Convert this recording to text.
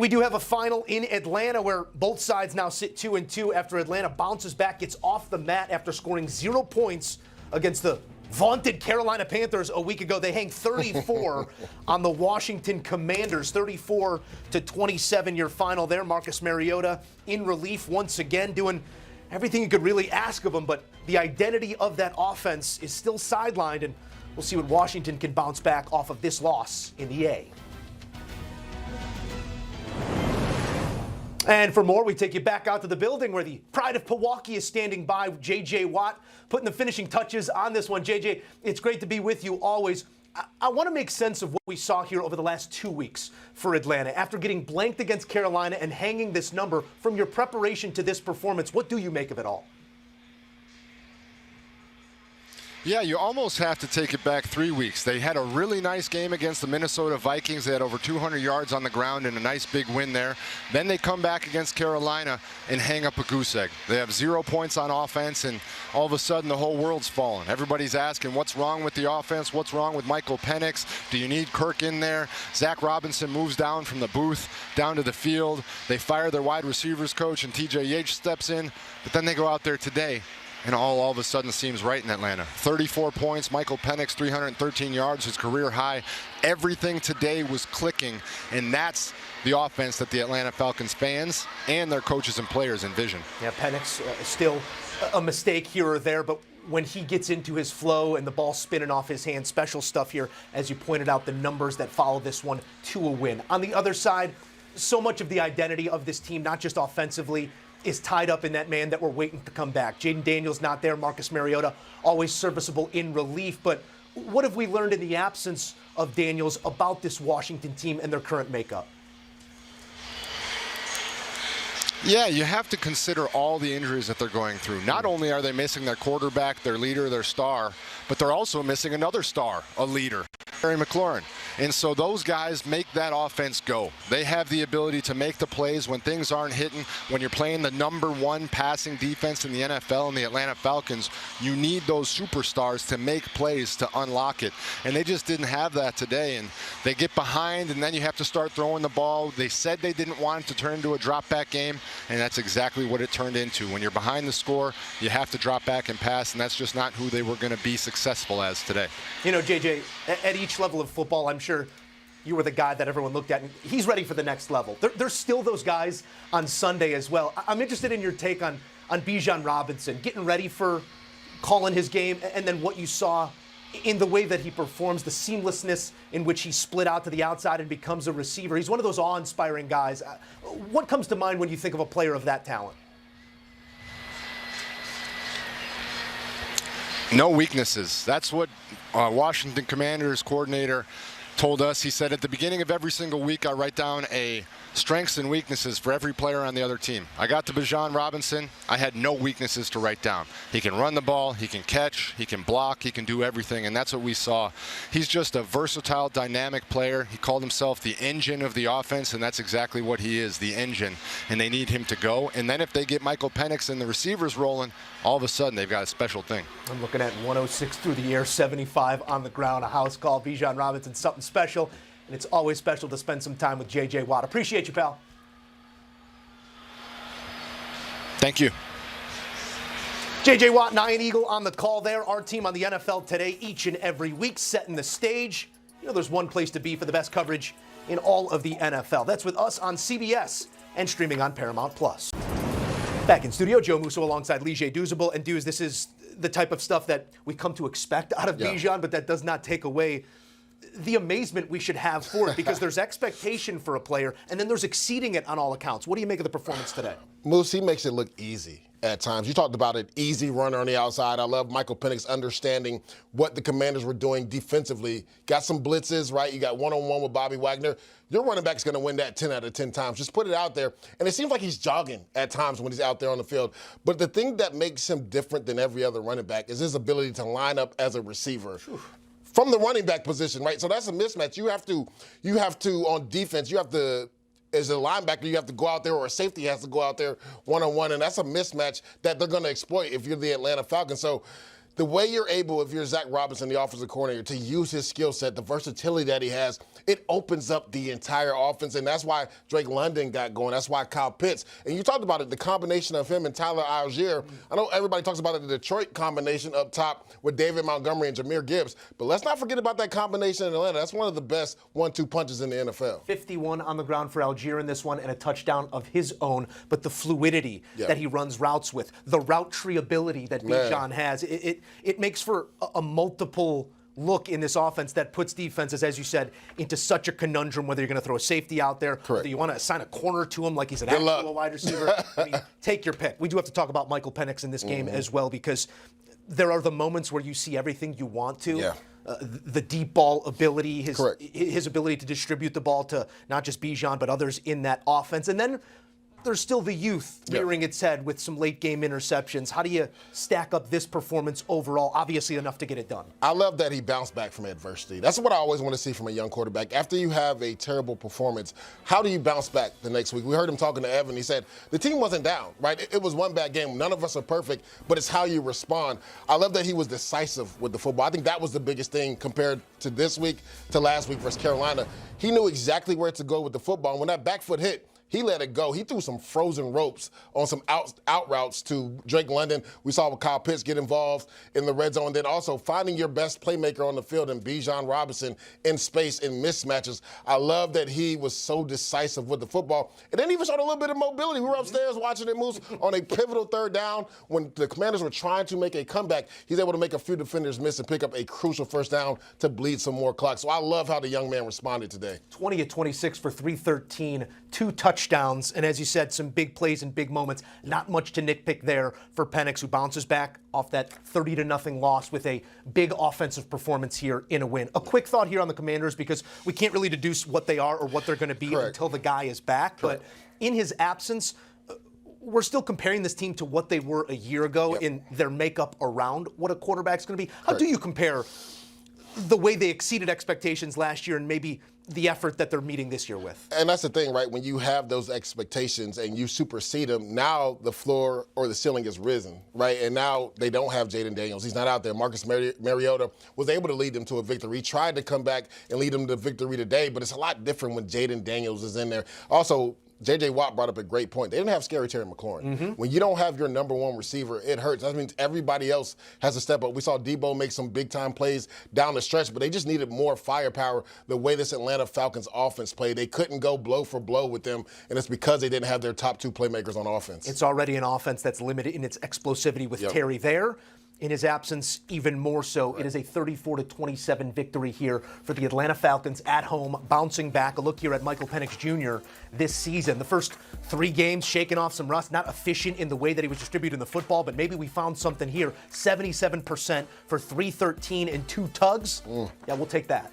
We do have a final in Atlanta where both sides now sit 2-2 after Atlanta bounces back, gets off the mat after scoring 0 points against the vaunted Carolina Panthers a week ago. They hang 34 on the Washington Commanders, 34-27 your final there. Marcus Mariota in relief once again, doing everything you could really ask of him, but the identity of that offense is still sidelined, and we'll see what Washington can bounce back off of this loss in the A. And for more, we take you back out to the building where the pride of Pewaukee is standing by, J.J. Watt, putting the finishing touches on this one. J.J., it's great to be with you always. I want to make sense of what we saw here over the last 2 weeks for Atlanta. After getting blanked against Carolina and hanging this number, from your preparation to this performance, what do you make of it all? Yeah, you almost have to take it back 3 weeks. They had a really nice game against the Minnesota Vikings. They had over 200 yards on the ground and a nice big win there. Then they come back against Carolina and hang up a goose egg. They have 0 points on offense, and all of a sudden the whole world's fallen. Everybody's asking, what's wrong with the offense? What's wrong with Michael Penix? Do you need Kirk in there? Zach Robinson moves down from the booth down to the field. They fire their wide receivers coach, and TJ Yates steps in. But then they go out there today, and all of a sudden seems right in Atlanta. 34 points, Michael Penix, 313 yards, his career high. Everything today was clicking, and that's the offense that the Atlanta Falcons fans and their coaches and players envision. Yeah, Penix still a mistake here or there, but when he gets into his flow and the ball spinning off his hand, special stuff here, as you pointed out, the numbers that follow this one to a win. On the other side, so much of the identity of this team, not just offensively, is tied up in that man that we're waiting to come back. Jaden Daniels not there. Marcus Mariota always serviceable in relief. But what have we learned in the absence of Daniels about this Washington team and their current makeup? Yeah, you have to consider all the injuries that they're going through. Not only are they missing their quarterback, their leader, their star, but they're also missing another star, a leader, Terry McLaurin. And so those guys make that offense go. They have the ability to make the plays when things aren't hitting. When you're playing the #1 passing defense in the NFL and the Atlanta Falcons, you need those superstars to make plays to unlock it. And they just didn't have that today. And they get behind, and then you have to start throwing the ball. They said they didn't want it to turn into a drop-back game, and that's exactly what it turned into. When you're behind the score, you have to drop back and pass, and that's just not who they were going to be successful as today. You know, JJ, at each level of football, I'm sure you were the guy that everyone looked at, and he's ready for the next level. There's still those guys on Sunday as well. I'm interested in your take on Bijan Robinson, getting ready for calling his game, and then what you saw in the way that he performs, the seamlessness in which he split out to the outside and becomes a receiver. He's one of those awe-inspiring guys. What comes to mind when you think of a player of that talent? No weaknesses. That's what Washington Commanders coordinator told us. He said at the beginning of every single week, I write down a strengths and weaknesses for every player on the other team. I got to Bijan Robinson. I had no weaknesses to write down. He can run the ball, he can catch, he can block, he can do everything, and that's what we saw. He's just a versatile, dynamic player. He called himself the engine of the offense, and that's exactly what he is, the engine, and they need him to go. And then if they get Michael Penix and the receivers rolling, all of a sudden they've got a special thing. I'm looking at 106 through the air, 75 on the ground, a house call. Bijan Robinson, something special. And it's always special to spend some time with J.J. Watt. Appreciate you, pal. Thank you. J.J. Watt and Ian Eagle on the call there. Our team on the NFL Today each and every week, setting the stage. You know, there's one place to be for the best coverage in all of the NFL. That's with us on CBS and streaming on Paramount+. Back in studio, Joe Musso alongside Leger Douzable. And Duz, this is the type of stuff that we come to expect out of Bijan, but that does not take away the amazement we should have for it, because there's expectation for a player, and then there's exceeding it on all accounts. What do you make of the performance today? Moose, he makes it look easy at times. You talked about an easy runner on the outside. I love Michael Penix understanding what the Commanders were doing defensively. Got some blitzes, right? You got one-on-one with Bobby Wagner. Your running back's going to win that 10 out of 10 times. Just put it out there. And it seems like he's jogging at times when he's out there on the field. But the thing that makes him different than every other running back is his ability to line up as a receiver. From the running back position, right? So that's a mismatch. You have to on defense, you have to, as a linebacker, you have to go out there, or a safety has to go out there one-on-one, and that's a mismatch that they're going to exploit if you're the Atlanta Falcons. So the way you're able, if you're Zach Robinson, the offensive coordinator, to use his skill set, the versatility that he has, it opens up the entire offense. And that's why Drake London got going. That's why Kyle Pitts. And you talked about it, the combination of him and Tyler Algier. I know everybody talks about it, the Detroit combination up top with David Montgomery and Jahmyr Gibbs. But let's not forget about that combination in Atlanta. That's one of the best 1-2 punches in the NFL. 51 on the ground for Algier in this one and a touchdown of his own. But the fluidity that he runs routes with, the route tree ability that Bijan has, it makes for a multiple look in this offense that puts defenses, as you said, into such a conundrum, whether you're going to throw a safety out there, whether you want to assign a corner to him like he's an actual wide receiver. I mean, take your pick. We do have to talk about Michael Penix in this game as well, because there are the moments where you see everything you want to. Yeah. The deep ball ability, his ability to distribute the ball to not just Bijan, but others in that offense. And then there's still the youth rearing its head with some late game interceptions. How do you stack up this performance overall? Obviously enough to get it done. I love that he bounced back from adversity. That's what I always want to see from a young quarterback. After you have a terrible performance, how do you bounce back the next week? We heard him talking to Evan. He said the team wasn't down, right? It was one bad game. None of us are perfect, but it's how you respond. I love that he was decisive with the football. I think that was the biggest thing compared to this week to last week versus Carolina. He knew exactly where to go with the football. And when that back foot hit, he let it go. He threw some frozen ropes on some out routes to Drake London. We saw Kyle Pitts get involved in the red zone. Then also finding your best playmaker on the field in Bijan Robinson in space in mismatches. I love that he was so decisive with the football. And then even showed a little bit of mobility. We were upstairs watching it move on a pivotal third down when the Commanders were trying to make a comeback. He's able to make a few defenders miss and pick up a crucial first down to bleed some more clock. So I love how the young man responded today. 20 of 26 for 313, 2 touchdowns, and as you said, some big plays and big moments. Not much to nitpick there for Penix, who bounces back off that 30-0 loss with a big offensive performance here in a win. A quick thought here on the Commanders, because we can't really deduce what they are or what they're going to be until the guy is back. But in his absence, we're still comparing this team to what they were a year ago in their makeup around what a quarterback's going to be. How do you compare the way they exceeded expectations last year and maybe the effort that they're meeting this year with? And that's the thing, right? When you have those expectations and you supersede them, now the floor or the ceiling is risen, right? And now they don't have Jaden Daniels. He's not out there. Marcus Mariota was able to lead them to a victory. He tried to come back and lead them to victory today, but it's a lot different when Jaden Daniels is in there. Also, J.J. Watt brought up a great point. They didn't have scary Terry McLaurin. When you don't have your number one receiver, it hurts. That means everybody else has to step up. We saw Debo make some big-time plays down the stretch, but they just needed more firepower the way this Atlanta Falcons offense played. They couldn't go blow for blow with them, and it's because they didn't have their top 2 playmakers on offense. It's already an offense that's limited in its explosivity with Terry there. In his absence, even more so. It is a 34-27 victory here for the Atlanta Falcons at home, bouncing back. A look here at Michael Penix Jr. this season. The first 3 games, shaking off some rust, not efficient in the way that he was distributing the football, but maybe we found something here. 77% for 313 and 2 tugs. Yeah, we'll take that.